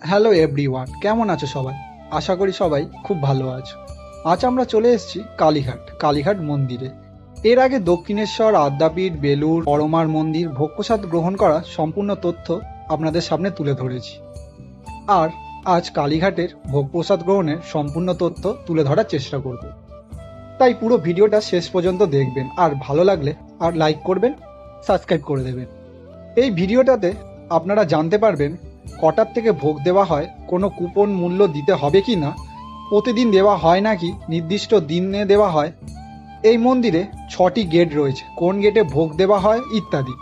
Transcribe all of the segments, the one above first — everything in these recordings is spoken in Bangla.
হ্যালো এভরিওয়ান, কেমন আছো সবাই? আশা করি সবাই খুব ভালো আছো। আজ আমরা চলে এসেছি কালীঘাট মন্দিরে। এর আগে দক্ষিণেশ্বর, আদ্যাপীঠ, বেলুড়, পরমার মন্দির ভোগ প্রসাদ গ্রহণ করা সম্পূর্ণ তথ্য আপনাদের সামনে তুলে ধরেছি। আর আজ কালীঘাটের ভোগ প্রসাদ গ্রহণের সম্পূর্ণ তথ্য তুলে ধরার চেষ্টা করব। তাই পুরো ভিডিওটা শেষ পর্যন্ত দেখবেন, আর ভালো লাগলে আর লাইক করবেন, সাবস্ক্রাইব করে দেবেন। এই ভিডিওটাতে আপনারা জানতে পারবেন কটার থেকে ভোগ দেওয়া হয়, কোনো কুপন মূল্য দিতে হবে কি না, প্রতিদিন দেওয়া হয় নাকি নির্দিষ্ট দিনে দেওয়া হয়, এই মন্দিরে 6টি গেট রয়েছে, কোন গেটে ভোগ দেওয়া হয় ইত্যাদি।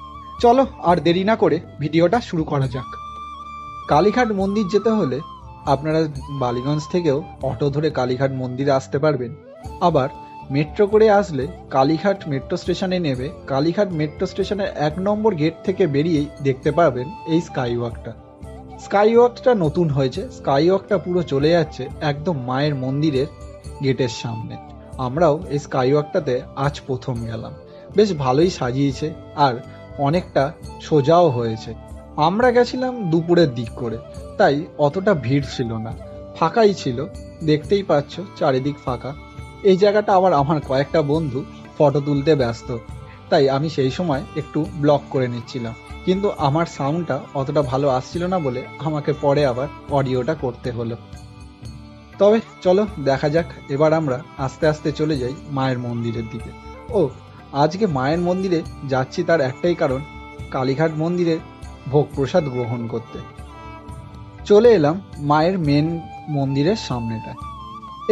চলো আর দেরি না করে ভিডিওটা শুরু করা যাক। কালীঘাট মন্দির যেতে হলে আপনারা বালিগঞ্জ থেকেও অটো ধরে কালীঘাট মন্দিরে আসতে পারবেন। আবার মেট্রো করে আসলে কালীঘাট মেট্রো স্টেশনে নেবে কালীঘাট মেট্রো স্টেশনের 1 নম্বর গেট থেকে বেরিয়েই দেখতে পাবেন এই স্কাইওয়াকটা নতুন হয়েছে। স্কাইওয়াকটা পুরো চলে যাচ্ছে একদম মায়ের মন্দিরের গেটের সামনে। আমরাও এই স্কাইওয়াকটাতে আজ প্রথম গেলাম। বেশ ভালোই সাজিয়েছে আর অনেকটা সোজাও হয়েছে। আমরা গেছিলাম দুপুরের দিক করে, তাই অতটা ভিড় ছিল না, ফাঁকাই ছিল। দেখতেই পাচ্ছ চারিদিক ফাঁকা। এই জায়গাটা আবার আমার কয়েকটা বন্ধু ফটো তুলতে ব্যস্ত, তাই আমি সেই সময় একটু ব্লক করে নিচ্ছিলাম। কিন্তু আমার সাউন্ডটা অতটা ভালো আসছিল না বলে আমাকে পরে আবার অডিওটা করতে হলো। তবে চলো দেখা যাক, এবার আমরা আস্তে আস্তে চলে যাই মায়ের মন্দিরের দিকে। ও, আজকে মায়ের মন্দিরে যাচ্ছি তার একটাই কারণ, কালীঘাট মন্দিরে ভোগ প্রসাদ গ্রহণ করতে। চলে এলাম মায়ের মেন মন্দিরের সামনেটায়।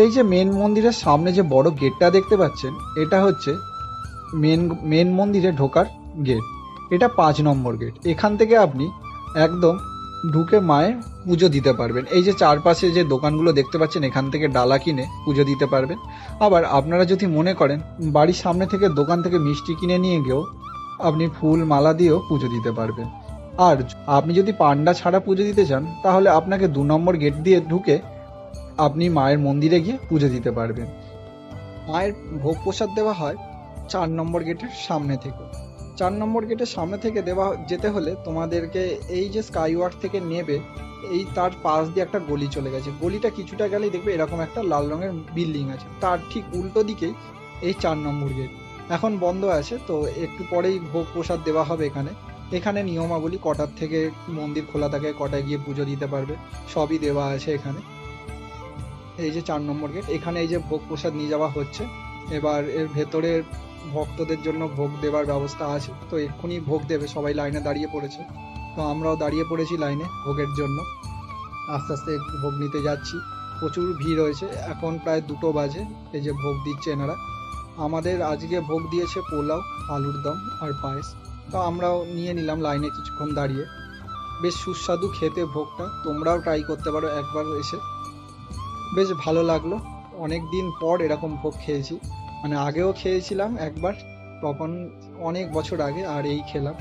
এই যে মেন মন্দিরের সামনে যে বড় গেটটা দেখতে পাচ্ছেন, এটা হচ্ছে মেন মন্দিরে ঢোকার গেট। এটা 5 নম্বর গেট। এখান থেকে আপনি একদম ঢুকে মায়ের পুজো দিতে পারবেন। এই যে চারপাশে যে দোকানগুলো দেখতে পাচ্ছেন, এখান থেকে ডালা কিনে পুজো দিতে পারবেন। আবার আপনারা যদি মনে করেন বাড়ির সামনে থেকে দোকান থেকে মিষ্টি কিনে নিয়ে গিয়েও আপনি ফুল মালা দিয়েও পুজো দিতে পারবেন। আর আপনি যদি পান্ডা ছাড়া পুজো দিতে চান, তাহলে আপনাকে 2 নম্বর গেট দিয়ে ঢুকে আপনি মায়ের মন্দিরে গিয়ে পুজো দিতে পারবেন। মায়ের ভোগ প্রসাদ দেওয়া হয় 4 নম্বর গেটের সামনে থেকে। 4 নম্বর গেটের সামনে থেকে দেওয়া যেতে হলে তোমাদেরকে এই যে স্কাইওয়াক থেকে নেবে, এই তার পাশ দিয়ে একটা গলি চলে গেছে। গলিটা কিছুটা গেলেই দেখবে এরকম একটা লাল রঙের বিল্ডিং আছে, তার ঠিক উল্টো দিকেই এই 4 নম্বর গেট। এখন বন্ধ আছে, তো একটু পরেই ভোগ প্রসাদ দেওয়া হবে এখানে। এখানে নিয়মাবলী কটার থেকে মন্দির খোলা থাকে, কটায় গিয়ে পুজো দিতে পারবে, সবই দেওয়া আছে এখানে। এই যে 4 নম্বর গেট, এখানে এই যে ভোগ প্রসাদ নিয়ে যাওয়া হচ্ছে। এবার এর ভেতরে ভক্তদের জন্য ভোগ দেওয়ার ব্যবস্থা আছে, তো এক্ষুনি ভোগ দেবে, সবাই লাইনে দাঁড়িয়ে পড়েছে। তো আমরাও দাঁড়িয়ে পড়েছি লাইনে ভোগের জন্য। আস্তে আস্তে ভোগ নিতে যাচ্ছি। প্রচুর ভিড় হয়েছে, এখন প্রায় 2টো বাজে। এই যে ভোগ দিচ্ছে এনারা। আমাদের আজকে ভোগ দিয়েছে পোলাও, আলুর দম আর পায়েস। তো আমরাও নিয়ে নিলাম লাইনে কিছুক্ষণ দাঁড়িয়ে। বেশ সুস্বাদু খেতে ভোগটা, তোমরাও ট্রাই করতে পারো একবার এসে। বেশ ভালো লাগলো। অনেক দিন পর এরকম ভোগ খেয়েছি, মানে আগেও খেয়েছিলাম একবার, তখন অনেক বছর আগে, আর এই খেলাম।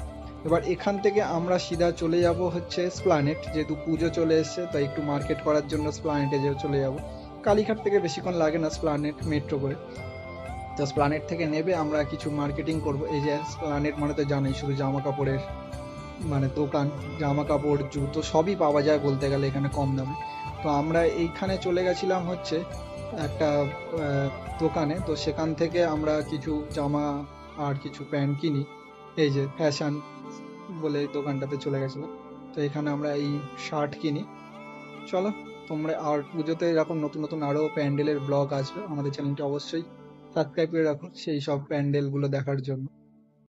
এবার এখান থেকে আমরা সিধা চলে যাব হচ্ছে স্প্লানেট, যেহেতু পুজো চলে এসছে তাই একটু মার্কেট করার জন্য স্প্লানেটে চলে যাব। কালীঘাট থেকে বেশিক্ষণ লাগে না, স্প্লানেট মেট্রো করে। তো স্প্লানেট থেকে নেবে আমরা কিছু মার্কেটিং করব। এই যে স্প্লানেট মানে তো জানোই, শুধু জামা কাপড়ের মানে দোকান, জামা কাপড় জুতো সবই পাওয়া যায় বলতে গেলে এখানে কম দামে। তো আমরা এইখানে চলে গেছিলাম হচ্ছে একটা দোকানে, তো সেখান থেকে আমরা কিছু জামা আর কিছু প্যান্ট কিনি। এই যে ফ্যাশন বলে এই দোকানটাতে চলে গেছিলাম, তো এখানে আমরা এই শার্ট কিনি। চলো, তোমরা আর পুজোতে এরকম নতুন নতুন আরো প্যান্ডেলের ব্লগ আসবে, আমাদের চ্যানেলটি অবশ্যই সাবস্ক্রাইব করে রাখো সেই সব প্যান্ডেলগুলো দেখার জন্য।